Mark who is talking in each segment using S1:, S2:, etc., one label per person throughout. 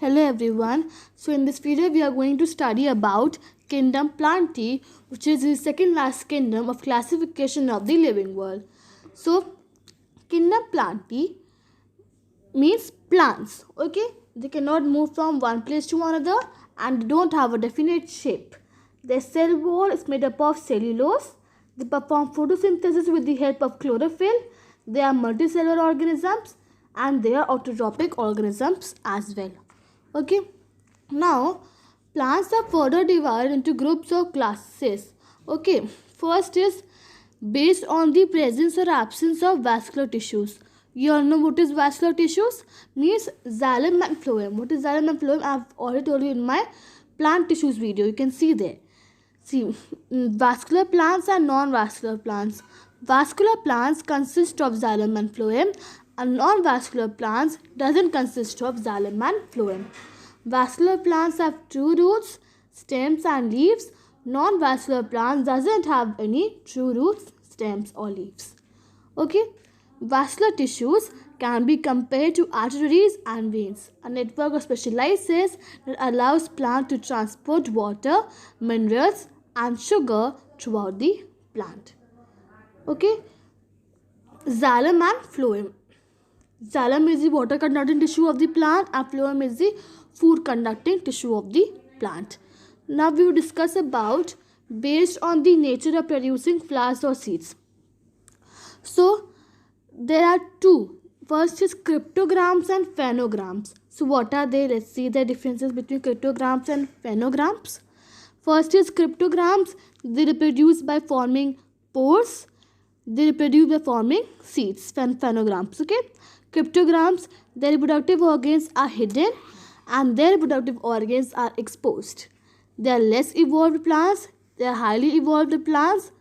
S1: Hello everyone. So in this video we are going to study about kingdom Plantae, which is the second last kingdom of classification of the living world. So kingdom Plantae means plants. Okay, they cannot move from one place to another and don't have a definite shape. Their cell wall is made up of cellulose. They perform photosynthesis with the help of chlorophyll. They are multicellular organisms and they are autotrophic organisms as well. Okay, now plants are further divided into groups or classes. Okay, first is based on the presence or absence of vascular tissues. You all know what is vascular tissues? Means xylem and phloem. What is xylem and phloem? I have already told you in my plant tissues video. You can see there. See, vascular plants and non-vascular plants. Vascular plants consist of xylem and phloem, and non-vascular plants doesn't consist of xylem and phloem. Vascular plants have true roots, stems and leaves. Non-vascular plants doesn't have any true roots, stems or leaves. Okay, vascular tissues can be compared to arteries and veins, a network of specialized cells that allows plant to transport water, minerals and sugar throughout the plant. Okay, xylem and phloem. Xylem is the water conducting tissue of the plant and phloem is the food conducting tissue of the plant. Now we will discuss about based on the nature of producing flowers or seeds. So there are two. First is cryptograms and phenograms. So what are they? Let's see the differences between cryptograms and phenograms. First is cryptograms. They reproduce by forming pores. They reproduce by forming seeds. Phenograms. Okay. Cryptograms, their reproductive organs are hidden and their reproductive organs are exposed. They are less evolved plants. They are highly evolved plants.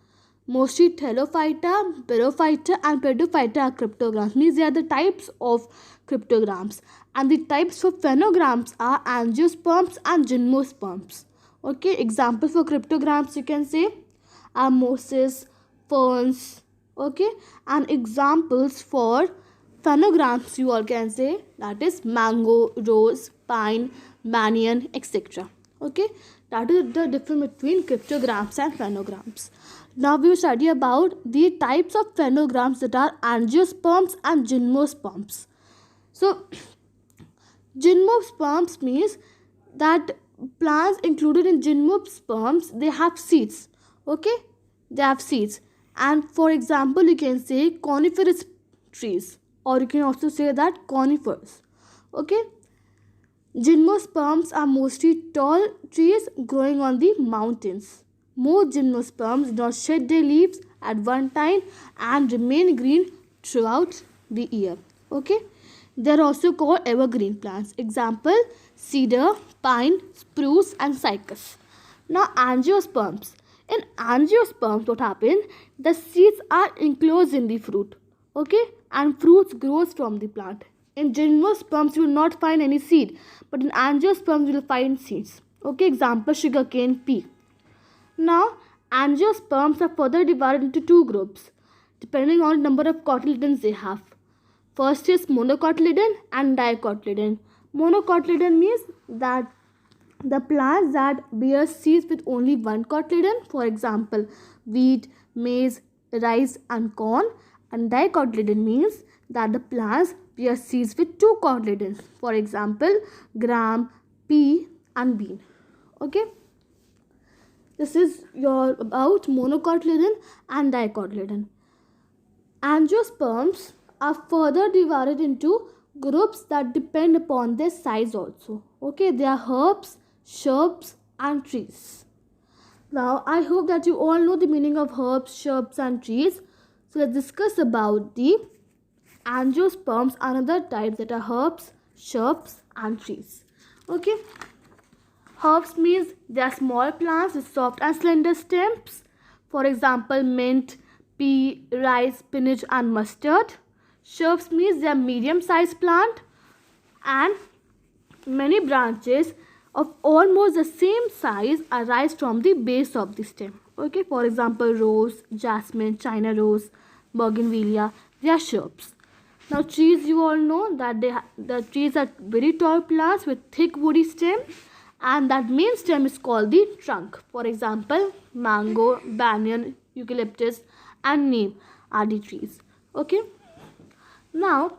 S1: Mostly Thallophyta, Bryophyta and Pedophyta are cryptograms. Means they are the types of cryptograms. And the types of phenograms are angiosperms and gymnosperms. Okay, examples for cryptograms you can say are mosses, ferns. Okay, and examples for phenograms you all can say that is mango, rose, pine, banyan, etc. Okay, that is the difference between cryptograms and phenograms. Now we will study about the types of phenograms that are angiosperms and gymnosperms. So gymnosperms means that plants included in gymnosperms they have seeds. Okay, they have seeds. And for example you can say coniferous trees, or you can also say that conifers. Okay, gymnosperms are mostly tall trees growing on the mountains. Most gymnosperms do not shed their leaves at one time and remain green throughout the year. Okay, they are also called evergreen plants. Example cedar, pine, spruce and cypress. Now angiosperms. In angiosperms what happens? The seeds are enclosed in the fruit. Okay, and fruits grows from the plant. In gymnosperms you will not find any seed, but in angiosperms you will find seeds. Okay, example sugarcane, pea. Now angiosperms are further divided into two groups depending on the number of cotyledons they have. First is monocotyledon and dicotyledon. Monocotyledon means that the plants that bear seeds with only one cotyledon, for example wheat, maize, rice and corn. And dicotyledon means that the plants bear seeds with two cotyledons, for example gram, pea and bean. Okay, this is your about monocotyledon and dicotyledon. Angiosperms are further divided into groups that depend upon their size also. Okay, they are herbs, shrubs and trees. Now I hope that you all know the meaning of herbs, shrubs and trees. So let's discuss about the angiosperms, another type that are herbs, shrubs and trees. Okay, herbs means they are small plants with soft and slender stems. For example mint, pea, rice, spinach and mustard. Shrubs means they are medium-sized plant and many branches of almost the same size arise from the base of the stem. Okay, for example rose, jasmine, china rose, bougainvillea, they are shrubs. Now trees, you all know that the trees are very tall plants with thick woody stem, and that main stem is called the trunk. For example, mango, banyan, eucalyptus and neem are the trees. Okay. Now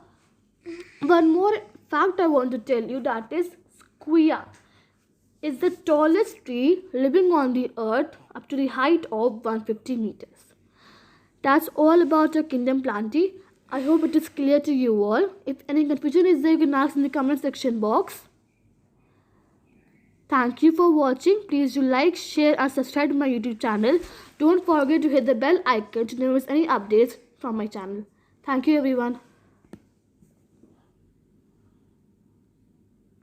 S1: one more fact I want to tell you, that is sequoia is the tallest tree living on the earth up to the height of 150 meters. That's all about your kingdom plantae. I hope it is clear to you all. If any confusion is there, you can ask in the comment section box. Thank you for watching. Please do like, share and subscribe to my YouTube channel. Don't forget to hit the bell icon to never miss any updates from my channel. Thank you everyone.